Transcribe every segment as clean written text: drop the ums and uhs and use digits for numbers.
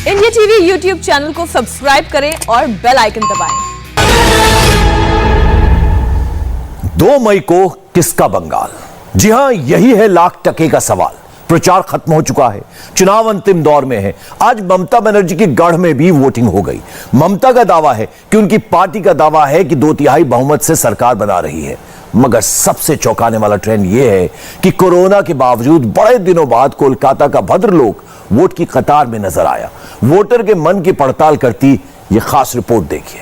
India TV YouTube channel को subscribe करें और बेल आइकन दबाएं। 2 मई को किसका बंगाल? जी हां, यही है लाख टके का सवाल। प्रचार खत्म हो चुका है, चुनाव अंतिम दौर में है। आज ममता बनर्जी की गढ़ में भी वोटिंग हो गई। ममता का दावा है कि उनकी पार्टी का दावा है कि 2/3 बहुमत से सरकार बना रही है। मगर सबसे चौंकाने वाला ट्रेंड यह है कि कोरोना के बावजूद बड़े दिनों बाद कोलकाता का भद्रलोक वोट की कतार में नजर आया। वोटर के मन की पड़ताल करती यह खास रिपोर्ट देखिए।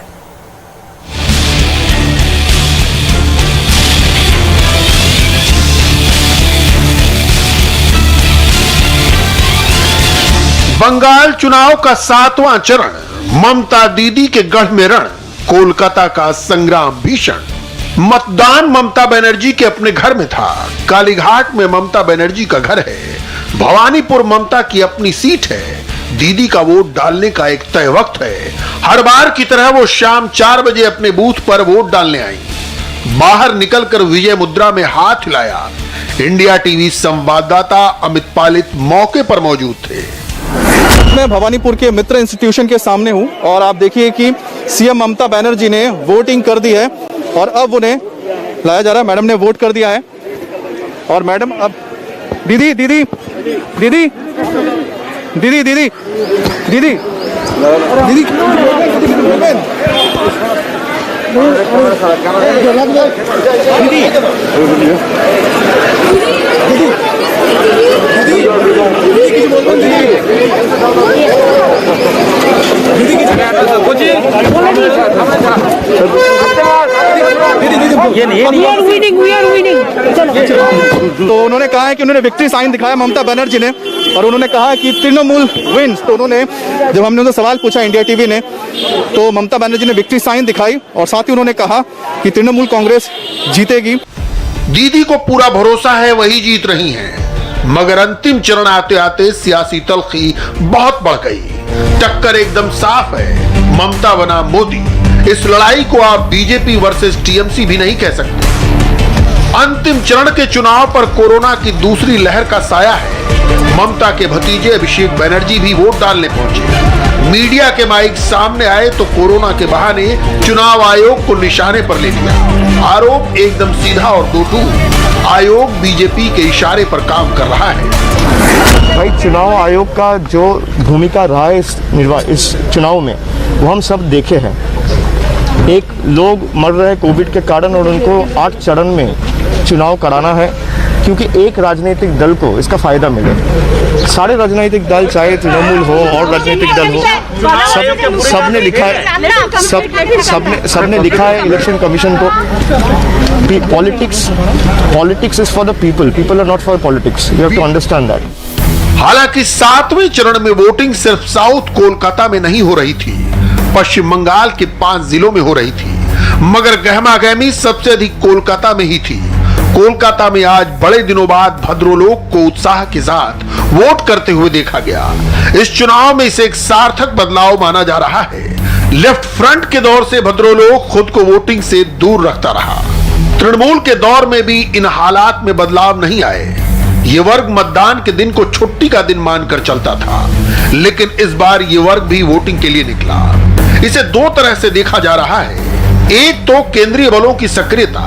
बंगाल चुनाव का 7वां चरण, ममता दीदी के गढ़ में रण, कोलकाता का संग्राम भीषण। मतदान ममता बनर्जी के अपने घर में था। कालीघाट में ममता बनर्जी का घर है। भवानीपुर ममता की अपनी सीट है। दीदी का वोट डालने का एक तय वक्त है। हर बार की तरह वो शाम 4 बजे अपने बूथ पर वोट डालने आई। बाहर निकलकर विजय मुद्रा में हाथ हिलाया। इंडिया टीवी संवाददाता अमित पालित मौके पर मौजूद थे। मैं भवानीपुर के मित्र इंस्टीट्यूशन के सामने हूं और आप देखिए कि सीएम ममता बनर्जी ने वोटिंग कर दी है और अब उन्हें लाया जा रहा है। मैडम ने वोट कर दिया है और मैडम अब दीदी दीदी दीदी दीदी दीदी दीदी दीदी तो उन्होंने कहा है कि उन्होंने विक्ट्री साइन दिखाया ममता बनर्जी ने और उन्होंने कहा कि तृणमूल विन्स। तो उन्होंने, जब हमने उनसे सवाल पूछा इंडिया टीवी ने, तो ममता बनर्जी ने विक्ट्री साइन दिखाई और साथ ही उन्होंने कहा कि तृणमूल कांग्रेस जीतेगी। दीदी को पूरा भरोसा है वही जीत रही हैं, मगर अंतिम चरण आते आते सियासी तल्खी बहुत बढ़ गई। टक्कर एकदम साफ है, ममता बना मोदी। इस लड़ाई को आप बीजेपी वर्सेस टीएमसी भी नहीं कह सकते। अंतिम चरण के चुनाव पर कोरोना की दूसरी लहर का साया है। ममता के भतीजे अभिषेक बनर्जी भी वोट डालने पहुंचे। मीडिया के माइक सामने आए तो कोरोना के बहाने चुनाव आयोग को निशाने पर ले लिया। आरोप एकदम सीधा और दोटू। आयोग बीजेपी के इशारे पर काम कर रहा है। भाई, चुनाव आयोग का जो भूमिका रहा है इस चुनाव में, वो हम सब देखे हैं। एक लोग मर रहे हैं कोविड के कारण और उनको 8 चरण में चुनाव कराना है क्योंकि एक राजनीतिक दल को इसका फायदा मिले। सारे राजनीतिक दल, चाहे तृणमूल हो और राजनीतिक दल हो, सबने लिखा है, सबने लिखा है इलेक्शन कमीशन को, politics is for the people are not for politics. You have to understand that. हालांकि 7वें चरण में वोटिंग सिर्फ साउथ कोलकाता में नहीं हो रही थी, पश्चिम बंगाल के 5 जिलों में हो रही थी, मगर गहमागहमी सबसे अधिक कोलकाता में ही थी। कोलकाता में आज बड़े दिनों बाद भद्रलोक को उत्साह के साथ वोट करते हुए देखा गया। इस चुनाव में इसे एक सार्थक बदलाव माना जा रहा है। लेफ्ट फ्रंट के दौर से भद्रलोक खुद को वोटिंग से दूर रखता रहा। तृणमूल के दौर में भी इन हालात में बदलाव नहीं आए। ये वर्ग मतदान के दिन को छुट्टी का दिन मानकर चलता था, लेकिन इस बार ये वर्ग भी वोटिंग के लिए निकला। इसे 2 तरह से देखा जा रहा है। एक तो केंद्रीय बलों की सक्रियता,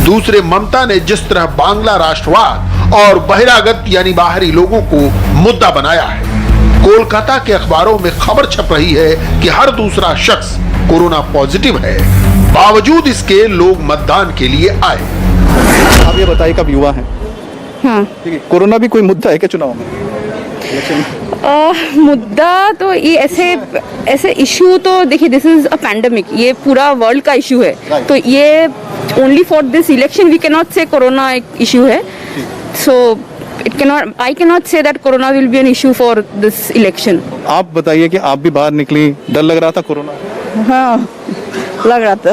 दूसरे ममता ने जिस तरह बांग्ला राष्ट्रवाद और बहिरागत यानी बाहरी लोगों को मुद्दा बनाया है। कोलकाता के अखबारों में खबर छप रही है कि हर दूसरा शख्स कोरोना पॉजिटिव है, बावजूद इसके लोग मतदान के लिए आए। आप ये बताइए, कब युवा है? हाँ, कोरोना भी कोई मुद्दा है क्या चुनाव में? मुद्दा तो ये ऐसे इशू तो देखिए, दिस इज अ पैंडेमिक, ये पूरा वर्ल्ड का इशू है। तो ये only for this election we can not say corona एक इशू है। So I can not say that corona will be an issue for this election. आप बताइए कि आप भी बाहर निकली, डर लग रहा था कोरोना? हाँ, लग रहा था।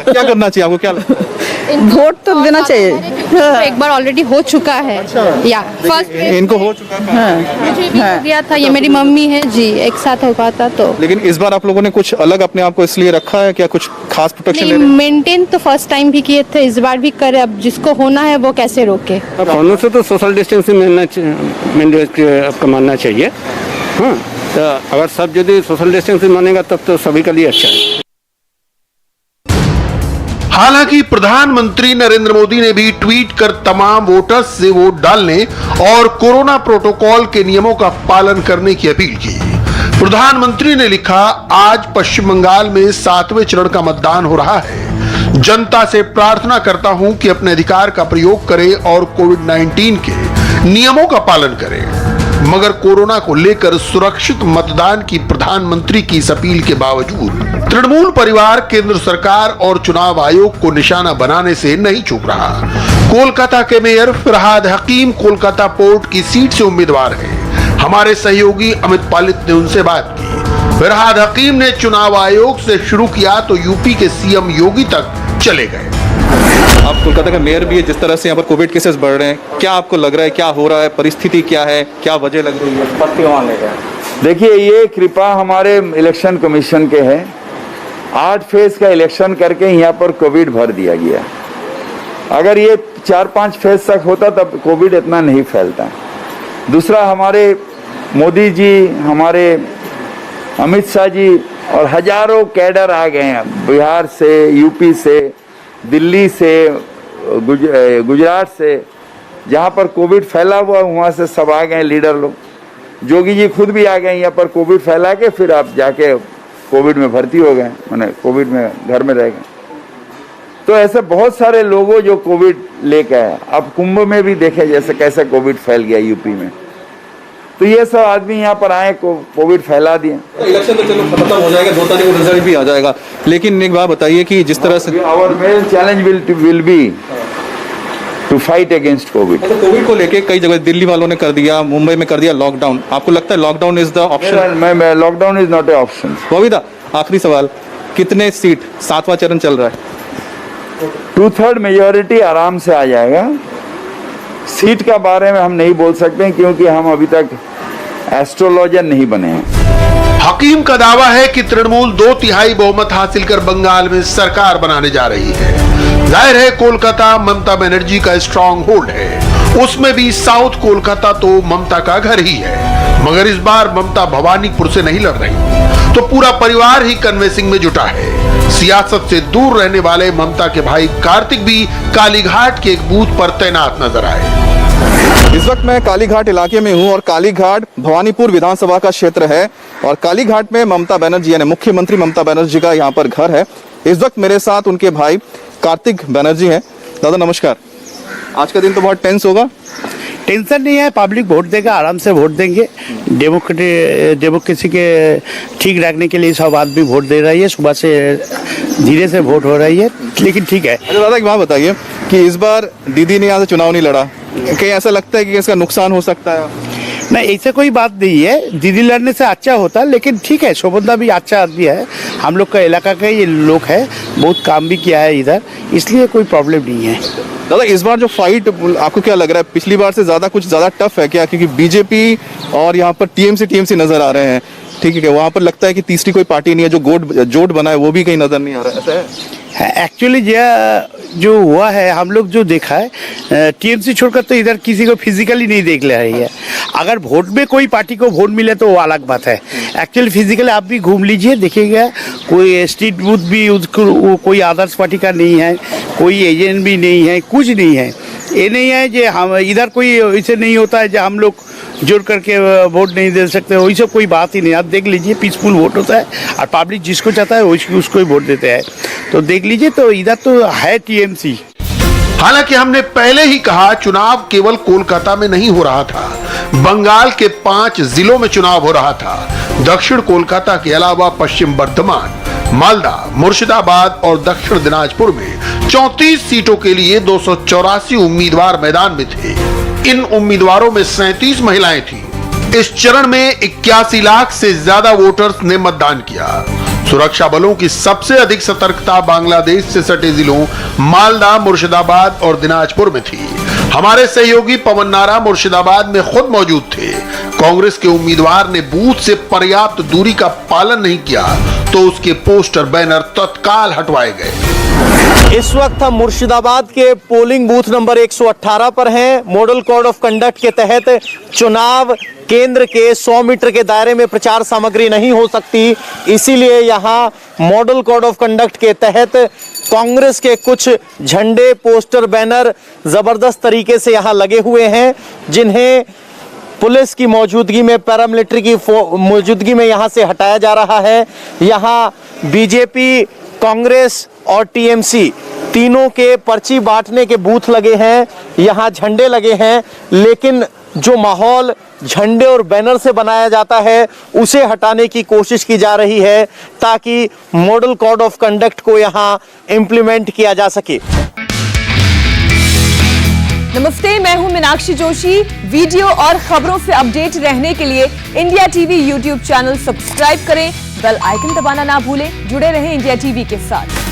क्या करना चाहिए आपको, क्या लगता है? वोट तो देना चाहिए। एक बार ऑलरेडी हो चुका है। या फर्स्ट इनको हो चुका था। मुझे भी हो गया था, ये मेरी मम्मी है जी, एक साथ हो पाता तो। लेकिन इस बार आप लोगों ने कुछ अलग अपने आप को इसलिए रखा है क्या, कुछ खास प्रोटेक्शन ले रहे हैं? मेंटेन तो फर्स्ट टाइम भी किए थे, इस बार भी करे। अब जिसको होना है वो कैसे रोके। होने से तो सोशल डिस्टेंसिंग आपका मानना चाहिए। तो अगर सब यदि सोशल डिस्टेंसिंग मानेगा तब तो सभी के लिए अच्छा है। हालांकि प्रधानमंत्री नरेंद्र मोदी ने भी ट्वीट कर तमाम वोटर्स से वोट डालने और कोरोना प्रोटोकॉल के नियमों का पालन करने की अपील की। प्रधानमंत्री ने लिखा, आज पश्चिम बंगाल में 7वें चरण का मतदान हो रहा है। जनता से प्रार्थना करता हूं कि अपने अधिकार का प्रयोग करे और कोविड-19 के नियमों का पालन करे, मगर कोरोना को लेकर सुरक्षित मतदान की प्रधानमंत्री की इस अपील के बावजूद तृणमूल परिवार केंद्र सरकार और चुनाव आयोग को निशाना बनाने से नहीं चूक रहा। कोलकाता के मेयर फरहाद हकीम कोलकाता पोर्ट की सीट से उम्मीदवार हैं। हमारे सहयोगी अमित पालित ने उनसे बात की। फरहाद हकीम ने चुनाव आयोग से शुरू किया तो यूपी के सीएम योगी तक चले गए। आप कोलकाता का मेयर भी है, जिस तरह से यहाँ पर कोविड केसेस बढ़ रहे हैं, क्या आपको लग रहा है, क्या हो रहा है, परिस्थिति क्या है, क्या वजह लग रही है? देखिए, ये कृपा हमारे इलेक्शन कमीशन के है। 8 फेज का इलेक्शन करके यहाँ पर कोविड भर दिया गया। अगर ये 4-5 फेज तक होता तब कोविड इतना नहीं फैलता। दूसरा, हमारे मोदी जी, हमारे अमित शाह जी और हजारों कैडर आ गए हैं बिहार से, यूपी से, दिल्ली से, गुजरात से, जहाँ पर कोविड फैला हुआ वहाँ से सब आ गए लीडर लोग। जोगी जी खुद भी आ गए यहाँ पर कोविड फैला के, फिर आप जाके कोविड में भर्ती हो गए, माने कोविड में घर में रह गए। तो ऐसे बहुत सारे लोगों जो कोविड लेके आए। अब कुंभ में भी देखे जैसे कैसे कोविड फैल गया यूपी में, तो ये सब आदमी यहाँ पर आए कोविड फैला दिए। इलेक्शन तो चलो खत्म हो जाएगा, 2 तारीख को रिजल्ट भी आ जाएगा, लेकिन एक बात बताइए कि जिस तरह से our main challenge will be to fight against Covid. Covid को लेके कई जगह दिल्ली वालों ने कर दिया, मुंबई में कर दिया लॉकडाउन। आपको लगता है lockdown is the option? Lockdown is not A option. Babita, आखिरी सवाल, कितने सीट 7वां चरण चल रहा है? 2/3 मेजोरिटी आराम से आ जाएगा। सीट का बारे में हम नहीं बोल सकते क्योंकि हम अभी तक एस्ट्रोलॉजर नहीं बने हैं। हकीम का दावा है कि तृणमूल 2/3 बहुमत हासिल कर बंगाल में सरकार बनाने जा रही है। जाहिर है कोलकाता ममता बनर्जी का स्ट्रॉन्ग होल्ड है, उसमें भी साउथ कोलकाता तो ममता का घर ही है। मगर इस बार ममता भवानीपुर से नहीं लड़ रही, तो पूरा परिवार ही कन्वेंसिंग में जुटा है। सियासत से दूर रहने वाले ममता के भाई कार्तिक भी कालीघाट के एक बूथ पर तैनात नजर आए। इस वक्त मैं कालीघाट इलाके में हूं और कालीघाट भवानीपुर विधानसभा का क्षेत्र है और कालीघाट में ममता बनर्जी यानी मुख्यमंत्री ममता बनर्जी का यहाँ पर घर है। इस वक्त मेरे साथ उनके भाई कार्तिक बनर्जी हैं। दादा नमस्कार। आज का दिन तो बहुत टेंस होगा? टेंशन नहीं है, पब्लिक वोट देगा, आराम से वोट देंगे। डेमोक्रेसी के ठीक रखने के लिए सब आदमी वोट दे रही है, सुबह से धीरे से वोट हो रही है, लेकिन ठीक है। अच्छा दादा, एक बात बताइए कि इस बार दीदी ने यहाँ से चुनाव नहीं लड़ा, कहीं ऐसा लगता है कि इसका नुकसान हो सकता है? नहीं, ऐसे कोई बात नहीं है, दीदी लड़ने से अच्छा होता, लेकिन ठीक है, शोभनदा भी अच्छा आदमी है, हम लोग का इलाका का ये लोग है, बहुत काम भी किया है इधर, इसलिए कोई प्रॉब्लम नहीं है। दादा, इस बार जो फाइट आपको क्या लग रहा है, पिछली बार से कुछ ज्यादा टफ है क्या? क्योंकि बीजेपी और यहाँ पर टीएमसी नजर आ रहे हैं, ठीक है, वहाँ पर लगता है कि तीसरी कोई पार्टी नहीं है, जो जोट बना है वो भी कहीं नजर नहीं आ रहा है, ऐसा है? एक्चुअली जो हुआ है, हम लोग जो देखा है, टीएमसी छोड़कर तो इधर किसी को फिजिकली नहीं देख ले रही है। अगर वोट में कोई पार्टी को वोट मिले तो वो अलग बात है। एक्चुअली फिजिकली आप भी घूम लीजिए, देखिएगा कोई स्ट्रीट बूथ भी उसको कोई आदर्श पार्टी का नहीं है, कोई एजेंट भी नहीं है, कुछ नहीं है। ये नहीं है कि हम इधर कोई ऐसे नहीं होता है जो हम लोग जोड़ करके वोट नहीं दे सकते, वही सब कोई बात ही नहीं। आप देख लीजिए, पीसफुल वोट होता है और पब्लिक जिसको चाहता है उसको ही वोट देते हैं। तो देख लीजिए, तो इधर तो है टीएमसी। हालांकि हमने पहले ही कहा, चुनाव केवल कोलकाता में नहीं हो रहा था, बंगाल के 5 जिलों में चुनाव हो रहा था। दक्षिण कोलकाता के अलावा पश्चिम बर्धमान, मालदा, मुर्शिदाबाद और दक्षिण दिनाजपुर में 34 सीटों के लिए 284 उम्मीदवार मैदान में थे। इन उम्मीदवारों में 37 महिलाएं थीं। इस चरण में 81 लाख से ज्यादा वोटर्स ने मतदान किया। सुरक्षा बलों की सबसे अधिक सतर्कता बांग्लादेश से सटे जिलों मालदा, मुर्शिदाबाद और दिनाजपुर में थी। हमारे सहयोगी पवन नारा मुर्शिदाबाद में खुद मौजूद थे। कांग्रेस के उम्मीदवार ने बूथ से पर्याप्त दूरी का पालन नहीं किया तो उसके पोस्टर बैनर तत्काल हटवाए गए। इस वक्त हम मुर्शिदाबाद के पोलिंग बूथ नंबर 118 पर हैं। मॉडल कोड ऑफ कंडक्ट के तहत चुनाव केंद्र के 100 मीटर के दायरे में प्रचार सामग्री नहीं हो सकती, इसीलिए यहाँ मॉडल कोड ऑफ कंडक्ट के तहत कांग्रेस के कुछ झंडे, पोस्टर, बैनर जबरदस्त तरीके से यहाँ लगे हुए हैं, जिन्हें पुलिस की मौजूदगी में, पैरामिलिट्री की मौजूदगी में यहाँ से हटाया जा रहा है। यहाँ बीजेपी, कांग्रेस और टीएमसी तीनों के पर्ची बांटने के बूथ लगे हैं, यहाँ झंडे लगे हैं, लेकिन जो माहौल झंडे और बैनर से बनाया जाता है उसे हटाने की कोशिश की जा रही है ताकि मॉडल कोड ऑफ कंडक्ट को यहाँ इम्प्लीमेंट किया जा सके। नमस्ते, मैं हूं मीनाक्षी जोशी। वीडियो और खबरों से अपडेट रहने के लिए India TV YouTube channel subscribe करें, बेल आइकन दबाना ना भूलें। जुड़े रहें इंडिया टीवी के साथ।